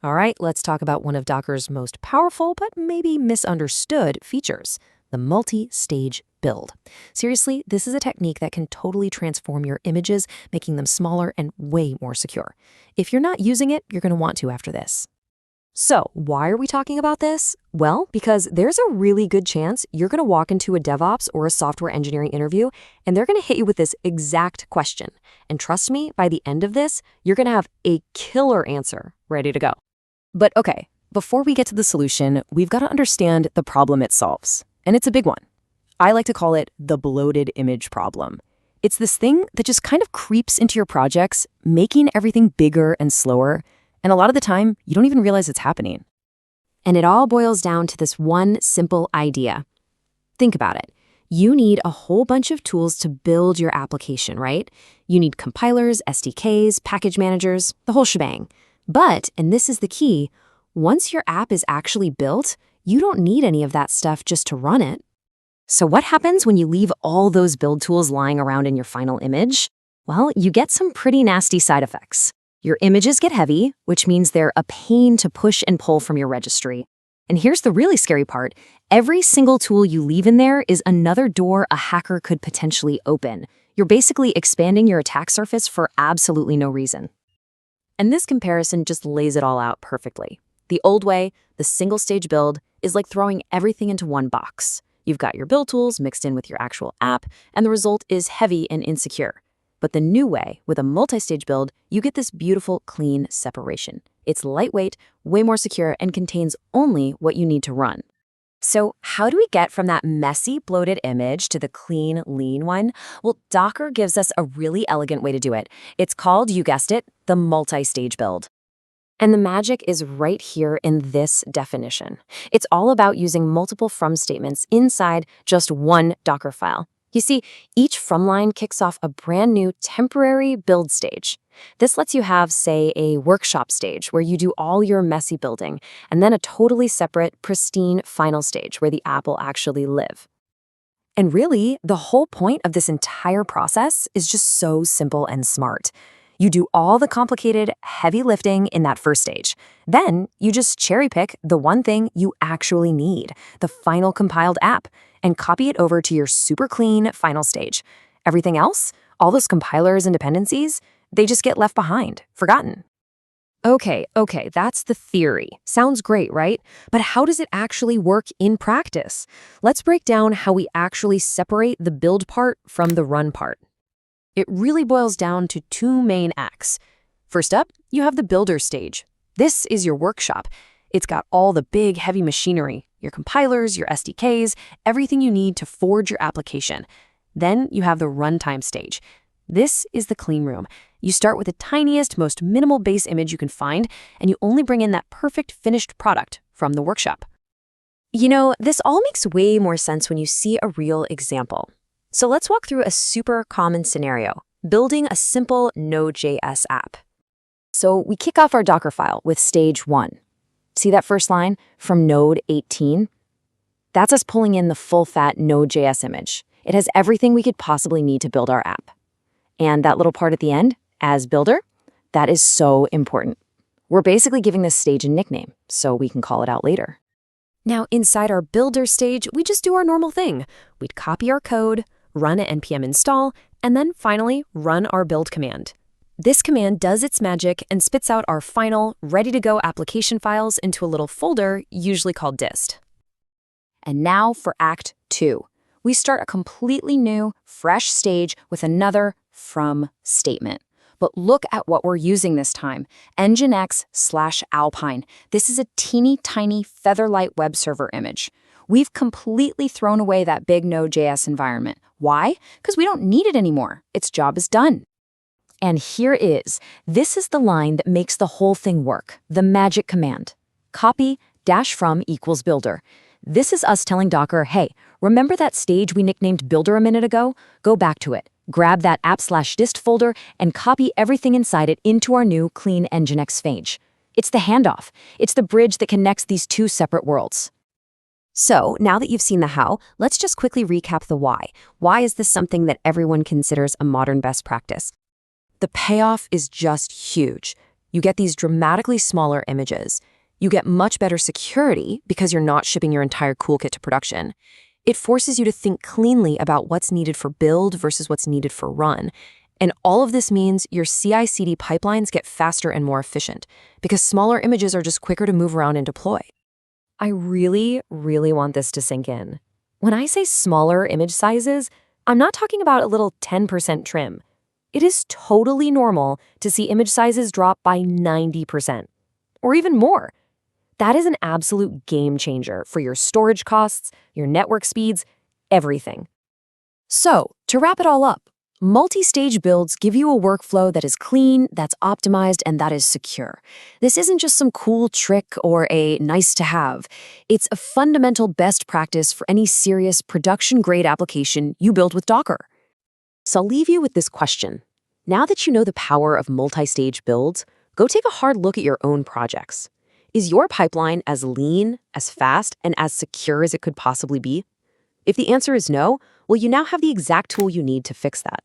All right, let's talk about one of Docker's most powerful but maybe misunderstood features, the multi-stage build. Seriously, this is a technique that can totally transform your images, making them smaller and way more secure. If you're not using it, you're going to want to after this. So, why are we talking about this? Well, because there's a really good chance you're going to walk into a DevOps or a software engineering interview, and they're going to hit you with this exact question. And trust me, by the end of this, you're going to have a killer answer ready to go. But okay, before we get to the solution, we've got to understand the problem it solves. And it's a big one. I like to call it the bloated image problem. It's this thing that just kind of creeps into your projects, making everything bigger and slower. And a lot of the time, you don't even realize it's happening. And it all boils down to this one simple idea. Think about it. You need a whole bunch of tools to build your application, right? You need compilers, SDKs, package managers, the whole shebang. But, and this is the key, once your app is actually built, you don't need any of that stuff just to run it. So what happens when you leave all those build tools lying around in your final image? Well, you get some pretty nasty side effects. Your images get heavy, which means they're a pain to push and pull from your registry. And here's the really scary part. Every single tool you leave in there is another door a hacker could potentially open. You're basically expanding your attack surface for absolutely no reason. And this comparison just lays it all out perfectly. The old way, the single-stage build, is like throwing everything into one box. You've got your build tools mixed in with your actual app, and the result is heavy and insecure. But the new way, with a multi-stage build, you get this beautiful, clean separation. It's lightweight, way more secure, and contains only what you need to run. So how do we get from that messy, bloated image to the clean, lean one? Well, Docker gives us a really elegant way to do it. It's called, you guessed it, the multi-stage build. And the magic is right here in this definition. It's all about using multiple from statements inside just one Docker file. You see, each from line kicks off a brand new temporary build stage. This lets you have, say, a workshop stage where you do all your messy building, and then a totally separate, pristine final stage where the app will actually live. And really, the whole point of this entire process is just so simple and smart. You do all the complicated, heavy lifting in that first stage. Then you just cherry pick the one thing you actually need, the final compiled app, and copy it over to your super clean final stage. Everything else, all those compilers and dependencies, they just get left behind, forgotten. Okay, that's the theory. Sounds great, right? But how does it actually work in practice? Let's break down how we actually separate the build part from the run part. It really boils down to two main acts. First up, you have the builder stage. This is your workshop. It's got all the big, heavy machinery, your compilers, your SDKs, everything you need to forge your application. Then you have the runtime stage. This is the clean room. You start with the tiniest, most minimal base image you can find, and you only bring in that perfect finished product from the workshop. You know, this all makes way more sense when you see a real example. So let's walk through a super common scenario, building a simple Node.js app. So we kick off our Dockerfile with stage 1. See that first line from Node 18? That's us pulling in the full-fat Node.js image. It has everything we could possibly need to build our app. And that little part at the end, as builder, that is so important. We're basically giving this stage a nickname, so we can call it out later. Now, inside our builder stage, we just do our normal thing. We'd copy our code, run an npm install, and then finally run our build command. This command does its magic and spits out our final, ready-to-go application files into a little folder, usually called dist. And now for Act 2. We start a completely new, fresh stage with another from statement. But look at what we're using this time, NGINX/Alpine. This is a teeny tiny Featherlight web server image. We've completely thrown away that big Node.js environment. Why? Because we don't need it anymore. Its job is done. And here it is. This is the line that makes the whole thing work, the magic command. Copy -from equals builder. This is us telling Docker, hey, remember that stage we nicknamed builder a minute ago? Go back to it. Grab that app/dist folder and copy everything inside it into our new clean NGINX stage. It's the handoff. It's the bridge that connects these two separate worlds. So now that you've seen the how, let's just quickly recap the why. Why is this something that everyone considers a modern best practice? The payoff is just huge. You get these dramatically smaller images. You get much better security because you're not shipping your entire toolkit to production. It forces you to think cleanly about what's needed for build versus what's needed for run. And all of this means your CI/CD pipelines get faster and more efficient because smaller images are just quicker to move around and deploy. I really, really want this to sink in. When I say smaller image sizes, I'm not talking about a little 10% trim. It is totally normal to see image sizes drop by 90%, or even more. That is an absolute game changer for your storage costs, your network speeds, everything. So, to wrap it all up, multi-stage builds give you a workflow that is clean, that's optimized, and that is secure. This isn't just some cool trick or a nice to have. It's a fundamental best practice for any serious production-grade application you build with Docker. So I'll leave you with this question. Now that you know the power of multi-stage builds, go take a hard look at your own projects. Is your pipeline as lean, as fast, and as secure as it could possibly be? If the answer is no, well, you now have the exact tool you need to fix that.